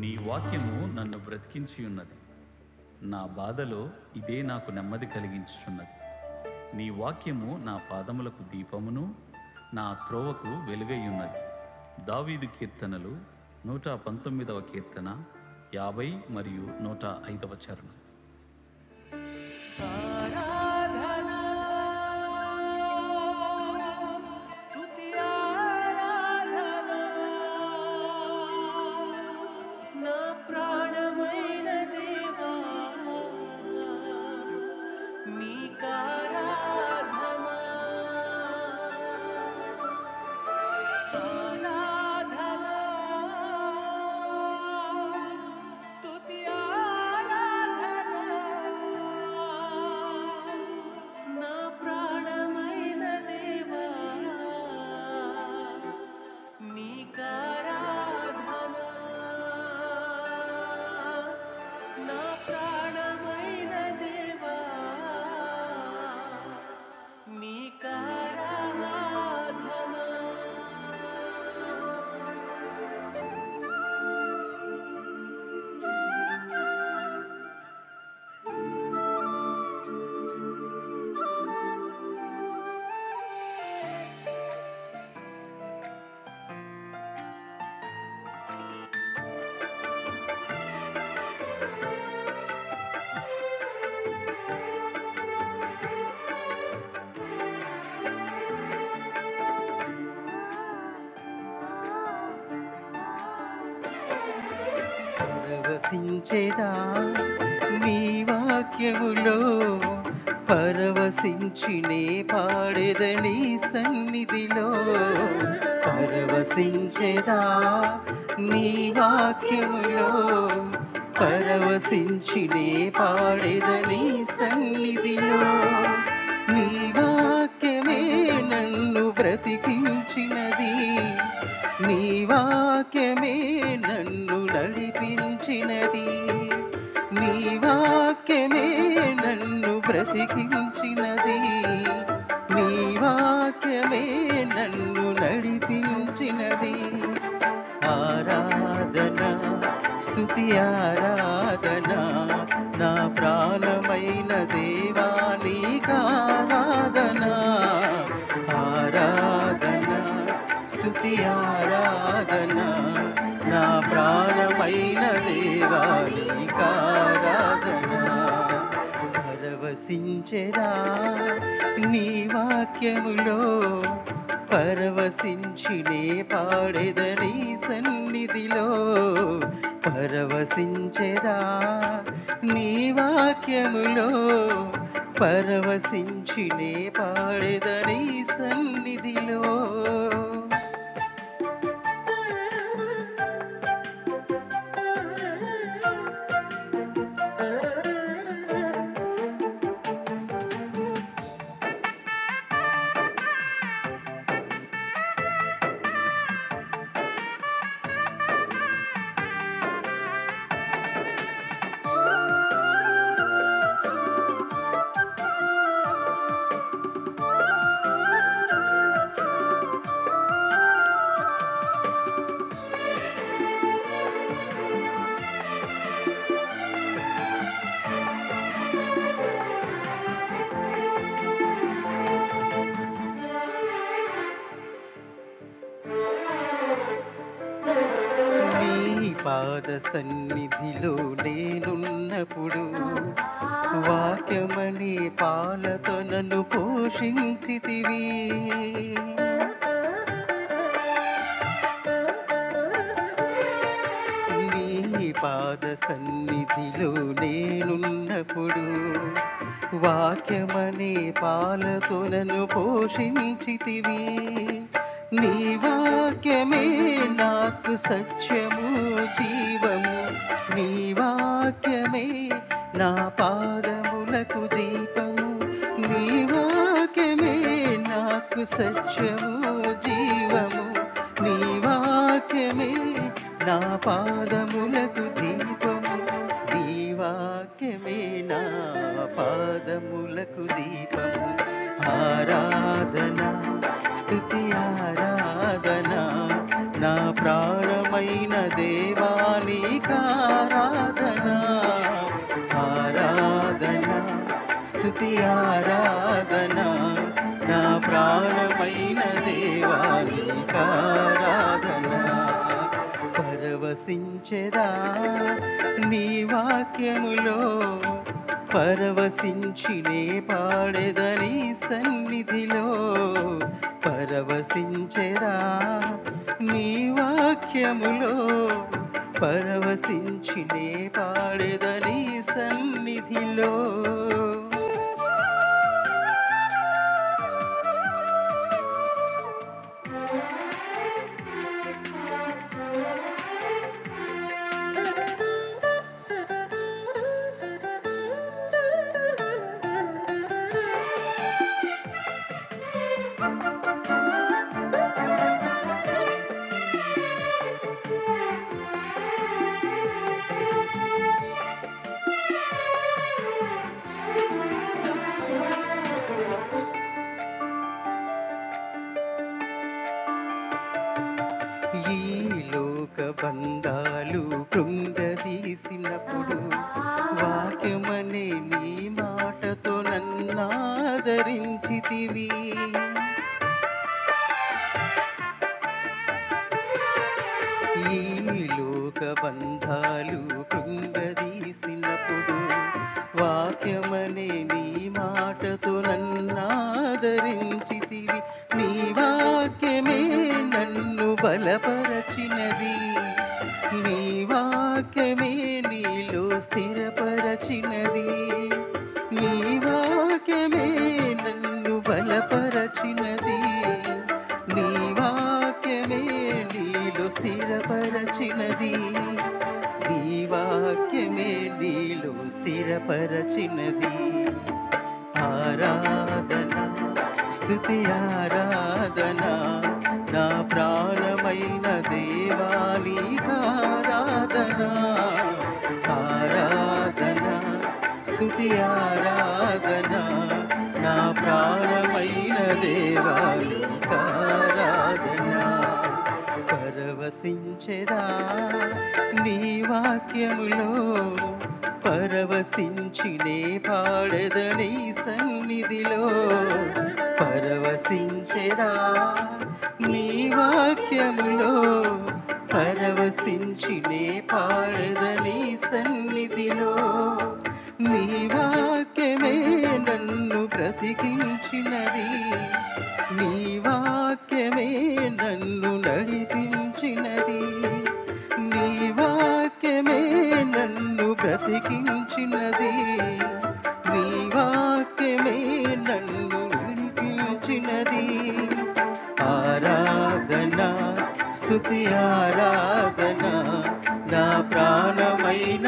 నీ వాక్యము నన్ను బ్రతికించి ఉన్నది. నా బాధలో ఇదే నాకు నెమ్మది కలిగించుచున్నది. నీ వాక్యము నా పాదములకు దీపమును, నా త్రోవకు వెలుగైయున్నది. దావీదు కీర్తనలు 119వ కీర్తన 50 మరియు 105వ చరణం. పరవశించేదా నీ వాక్యములో, పరవశించినే పాడేదని సన్నిధిలో. పరవశించేదా నీ వాక్యములో, పరవశించినే పాడేదని సన్నిధిలో. నీ వాక్యమే నన్ను బ్రతికించినది, నీ వాక్యమే నన్ను నడిపించినది. నీ వాక్యమే నన్ను బ్రతికించినది, నీ వాక్యమే నన్ను నడిపించినది. ఆరాధన స్తుతి ఆరాధన, నా ప్రాణమైన దేవా నీకారాధన. ఆరాధన స్తుతి ఆరాధన, నా ప్రాణమైన దేవా నీకారాధన. పరవశించెదా నీ వాక్యములో, పరవశించినే పాడేదని సన్నిధిలో. పరవశించెదా నీ వాక్యములో, పరవశించినే పాడేదని సన్నిధిలో. పాద సన్నిధిలో నేనున్నప్పుడు, వాక్యమనే పాలతో నన్ను పోషించితివి. నీ పాద సన్నిధిలో నేనున్నప్పుడు, వాక్యమనే పాలతో నన్ను పోషించితివి. నీ వాక్యమే నాకు సత్యము జీవము, నీ వాక్యమే నా పాదములకు దీపము. నీ వాక్యమే నాకు సత్యము జీవము, నీ వాక్యమే నా పాదములకు దీపము. నీ వాక్యమే నా పాదములకు దీపము. ఆరాధన స్తుతి ఆరాధన, నా ప్రాణమైన దేవానికారాధన ఆరాధన స్తుతి ఆరాధన నా ప్రాణమైన దేవానికారాధన పరవశించెదా నీ వాక్యములో పరవశించినే పాడెదని సన్నిధిలో పరవశించెదా నీ వాక్యములో పరవశించినే పాడెదని సన్నిధిలో ఈ లోక బంధాలు కృంగదీసినప్పుడు వాక్యమనే నీ మాటతో నన్నాదరించితివి ఈ లోక బంధాలు కృంగదీసినప్పుడు వాక్యమనే నీ మాటతో నన్నాదరించితివి నీ వాక్యమే నన్ను బలపరచినది నీ వాక్యమే నీలో స్థిరపరచినది నీ వాక్యమే నన్ను బలపరచినది నీ వాక్యమే నీలో స్థిరపరచినది నీ వాక్యమే నీలో స్థిరపరచినది ఆరాధన స్తుతి ఆరాధన నా ప్రాణమైన దేవానికారాధన ఆరాధన స్తుతి ఆరాధన నా ప్రాణమైన దేవానికారాధన పరవశించెదా నీ వాక్యములో పరవశించినే పాడెదని సన్నిధిలో పరవశించెదా నీ వాక్యములో పరవశించినే పాడెదని సన్నిధిలో నీ వాక్యమే నన్ను బ్రతికించినది నీ వాక్యమే నన్ను నడిపించినది నీ వాక్యమే నన్ను బ్రతికించినది నీ వాక్యమే నన్ను విడిపించినది ఆరాధన స్తుతి ఆరాధన నా ప్రాణమైన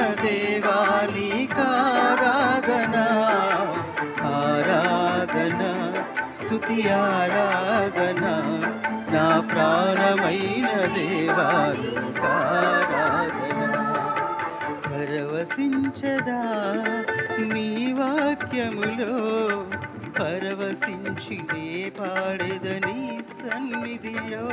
దేవానికారాధన ఆరాధన స్తుతి ఆరాధన నా ప్రాణమైన దేవానికారాధన పరవశించదా నీ వాక్యములో పరవశించినే పాడెదని సన్నిధిలో